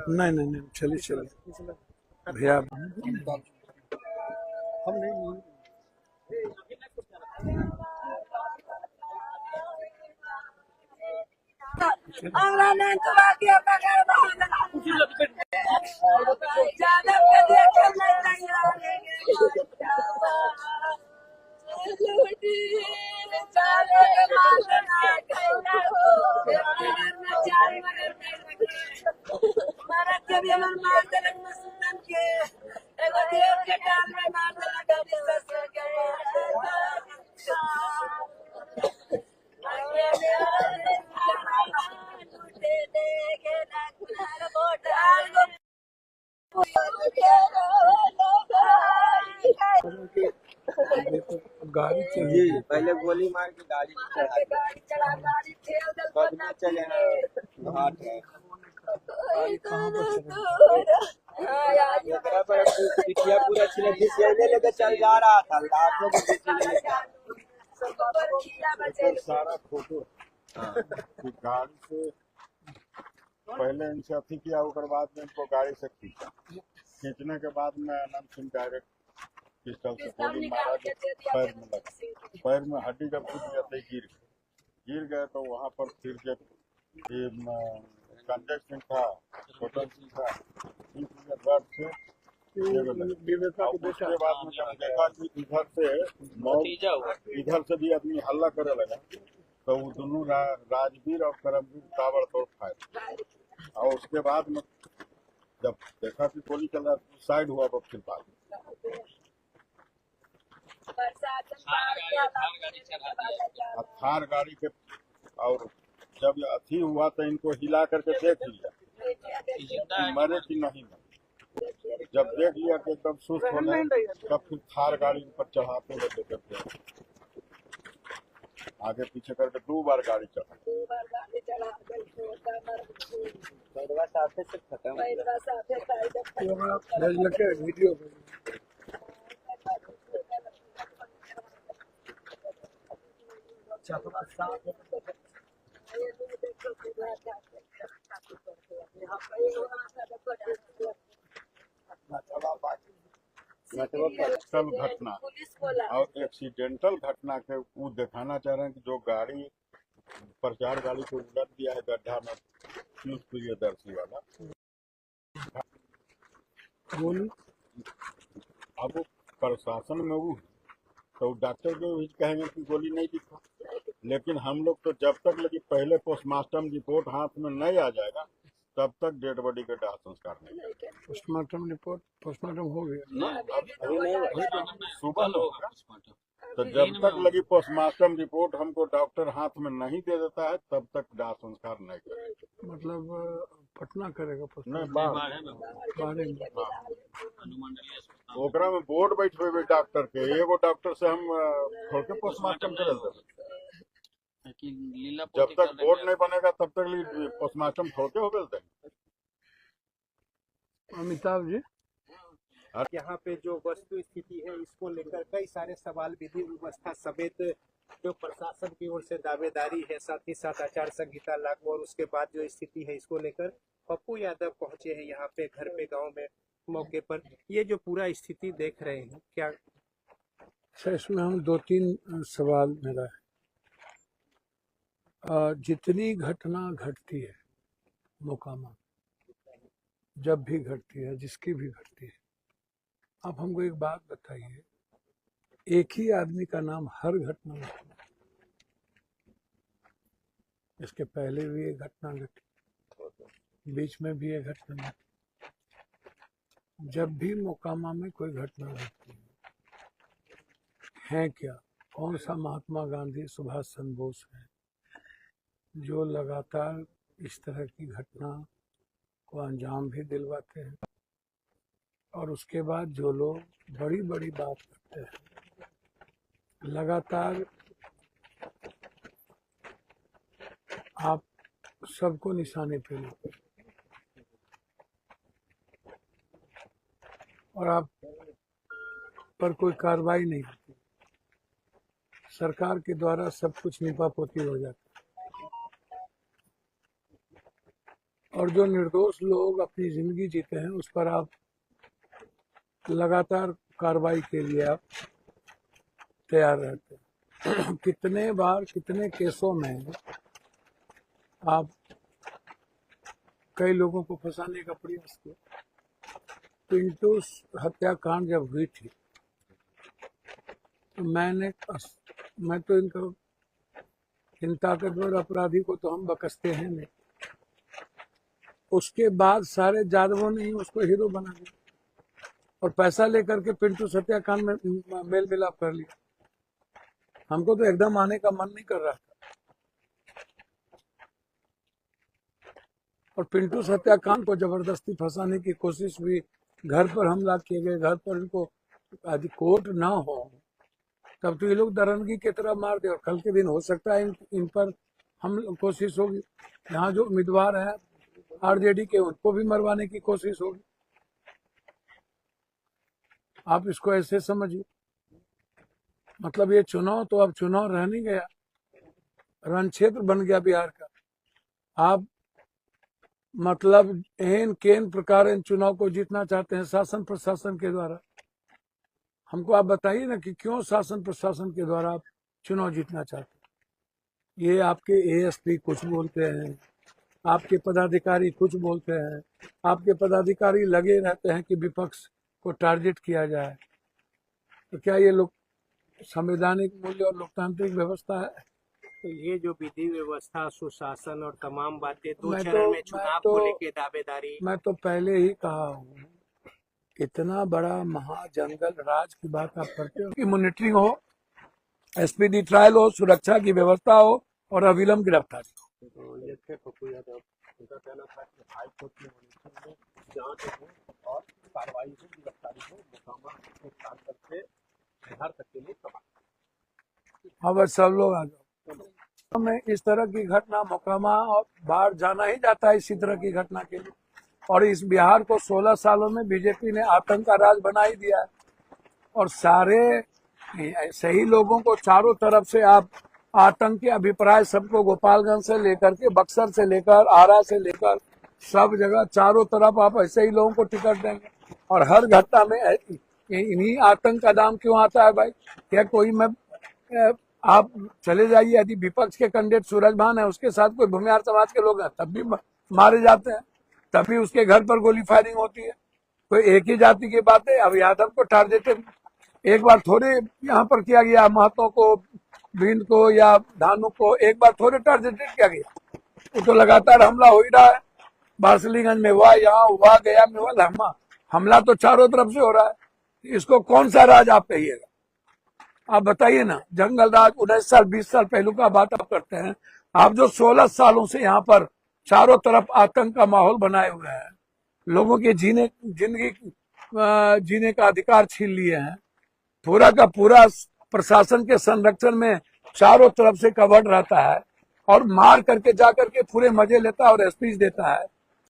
नहीं नहीं नहीं, चलिए चलिए भैया। हम नहीं हमरा ने तो बाकी पकड़ बांधा ज्यादा के देखे नहीं तैयार लूटी चाले मारना कहना हो मरना चार मरना के भी हमर मार देलक मसूतन के एगो देव के टाल में मार देलक गली ससुर के गाड़ी जी पहले गोली मार के गाड़ी चढ़ा गाड़ी ठेल दल में चले घाट है एकरा पर पिटिया पूरा छिले घिसियाने लेके चल जा रहा था लाखों को सारा फोटो गाड़ी से पहले इनसे अथी किया उसके बाद में इनको गाड़ी से खींचा खींचने के बाद में अनंत सिंह डायरेक्ट पिस्टल से गोली मारा पैर में लगा पैर में हड्डी जब टूट जाते गिर गए तो वहाँ पर फिर जब ये संजय सिंह था छोटन सिंह था दर्द से उसके बाद में जब देखा कि इधर से भी आदमी हल्ला करे लगा तो वो दोनों राजवीर और करमवीर ताबड़तोड़ फायर और उसके बाद में जब देखा कि गोली चल रहा साइड हुआ तो फिर बाद थार गाड़ी के और जब अथी हुआ तो इनको हिला करके देख लिया मरे कि नहीं मरे जब देख लिया कि एकदम सुस्त होने तब फिर थार गाड़ी पर चढ़ाते हुए लेकर आगे पीछे करके 2 बार गाड़ी चढ़ा वीडियो घटना और एक्सीडेंटल घटना के वो दिखाना चाह रहे हैं कि जो गाड़ी प्रचार गाड़ी को उलट दिया है गड्ढा में पीयूष प्रियदर्शी वाला गोली अब वो प्रशासन में वो तो डॉक्टर को भी कहेंगे कि गोली नहीं दिखा लेकिन हम लोग तो जब तक लगी पहले पोस्टमार्टम रिपोर्ट हाथ में नहीं आ जाएगा तब तक डेड बॉडी का दाह संस्कार नहीं। पोस्टमार्टम रिपोर्ट पोस्टमार्टम हो गया अभी नहीं सुबह होगा तो जब तक लगी पोस्टमार्टम रिपोर्ट हमको डॉक्टर हाथ में नहीं दे देता है तब तक दाह संस्कार नहीं करेगा मतलब पटना करेगा ओकरा में बोर्ड बैठे डॉक्टर के एगो डॉक्टर से हम छोड़ के पोस्टमार्टम कर जब तक बोर्ड नहीं बनेगा तब तक पोस्टमार्टम छोड़ते हो गए अमिताभ जी यहाँ पे जो वस्तु स्थिति है इसको लेकर कई सारे सवाल विधि व्यवस्था समेत जो प्रशासन की ओर से दावेदारी है साथ ही साथ आचार संहिता लागू और उसके बाद जो स्थिति है इसको लेकर पप्पू यादव पहुंचे हैं यहाँ पे घर पे गांव में मौके पर ये जो पूरा स्थिति देख रहे हैं क्या इसमें हम 2-3 सवाल मेरा है जितनी घटना घटती है मोकामा जब भी घटती है जिसकी भी घटती है आप हमको एक बात बताइए एक ही आदमी का नाम हर घटना में इसके पहले भी एक घटना घटी बीच में भी एक घटना घटी जब भी मोकामा में कोई घटना घटती है क्या कौन सा महात्मा गांधी सुभाष चंद्र बोस है जो लगातार इस तरह की घटना को अंजाम भी दिलवाते हैं और उसके बाद जो लोग बड़ी बड़ी बात करते हैं लगातार आप सबको निशाने पे लेते और आप पर कोई कार्रवाई नहीं होती। सरकार के द्वारा सब कुछ नीपापोती हो जाता है और जो निर्दोष लोग अपनी जिंदगी जीते हैं उस पर आप लगातार कार्रवाई के लिए आप तैयार रहते हैं। कितने बार कितने केसों में आप कई लोगों को फंसाने का प्रयास किया। पिंटू हत्याकांड जब हुई थी तो मैं तो इन ताकतवर अपराधी को तो हम बकसते हैं नहीं। उसके बाद सारे जादवों ने ही उसको हीरो बना दिया और पैसा लेकर के पिंटू हत्याकांड में मेल मिलाप कर लिया। हमको तो एकदम आने का मन नहीं कर रहा था। और पिंटू हत्याकांड को जबरदस्ती फंसाने की कोशिश हुई, घर पर हमला किए गए, घर पर इनको यदि कोर्ट ना हो तब तो ये लोग दरंगी की तरह मार दे। और कल के दिन हो सकता है इन पर हम कोशिश होगी, यहाँ जो उम्मीदवार हैं आरजेडी के उनको भी मरवाने की कोशिश होगी। आप इसको ऐसे समझिए, मतलब ये चुनाव तो अब चुनाव रह नहीं गया, रण क्षेत्र बन गया बिहार का। आप मतलब एन केन प्रकार इन चुनाव को जीतना चाहते हैं शासन प्रशासन के द्वारा। हमको आप बताइए ना कि क्यों शासन प्रशासन के द्वारा आप चुनाव जीतना चाहते हैं। ये आपके एएसपी कुछ बोलते हैं, आपके पदाधिकारी कुछ बोलते हैं, आपके पदाधिकारी लगे रहते हैं कि विपक्ष को टारगेट किया जाए। तो क्या ये लोग संवैधानिक मूल्य और लोकतांत्रिक व्यवस्था है? तो ये जो विधि व्यवस्था, सुशासन और तमाम बातें दो मैं चरण तो- में चुनाव मैं को तो- लेके दावेदारी। मैं तो पहले ही कहा हूँ, इतना बड़ा महाजंगल राज की बात आप करते हो कि मॉनिटरिंग हो, एसपीडी ट्रायल हो, सुरक्षा की व्यवस्था हो और अविलंब गिरफ्तारी हो। तो ये थे पप्पू यादव, उनका कहना था कि हाईकोर्ट में मॉनिटरिंग हो, जांच हो और कार्रवाई हो, गिरफ्तारी हो, मुकम्मल को साथ करके बिहार तक के लिए कमा। हाँ बस सब लोग आ जाओ। में इस तरह की घटना मोकामा और बाहर जाना ही जाता है इसी तरह की घटना के लिए। और इस बिहार को 16 सालों में बीजेपी ने आतंक का राज बना ही दिया है। और सारे सही लोगों को चारों तरफ से आप आतंक के अभिप्राय सबको गोपालगंज से लेकर के बक्सर से लेकर आरा से लेकर सब जगह चारों तरफ आप ऐसे ही लोगों को टिकट देंगे। और हर घटना में इन्हीं आतंक का दाम क्यों आता है भाई? क्या कोई आप चले जाइए, यदि विपक्ष के कैंडिडेट सूरजभान है उसके साथ कोई भूमिहार समाज के लोग हैं तब भी मारे जाते हैं, तभी उसके घर पर गोली फायरिंग होती है। कोई एक ही जाति की बात है। अब यादव को टारगेटेड एक बार थोड़े यहाँ पर किया गया, महतो को, बिंद को या धानु को एक बार थोड़े टारगेटेड किया गया। वो तो लगातार हमला हो ही रहा है। बार्सलीगंज में हुआ, यहाँ हुआ, गया में हुआ, हमला तो चारों तरफ से हो रहा है। इसको कौन सा राज आप कहिएगा? आप बताइए ना। जंगल राज 19 साल 20 साल पहलू का बात आप करते हैं। आप जो 16 सालों से यहाँ पर चारों तरफ आतंक का माहौल बनाए हुए हैं, लोगों के जीने का अधिकार छीन लिए हैं, पूरा का पूरा प्रशासन के संरक्षण में चारों तरफ से कवर्ड रहता है और मार करके जा करके पूरे मजे लेता है और स्पीच देता है।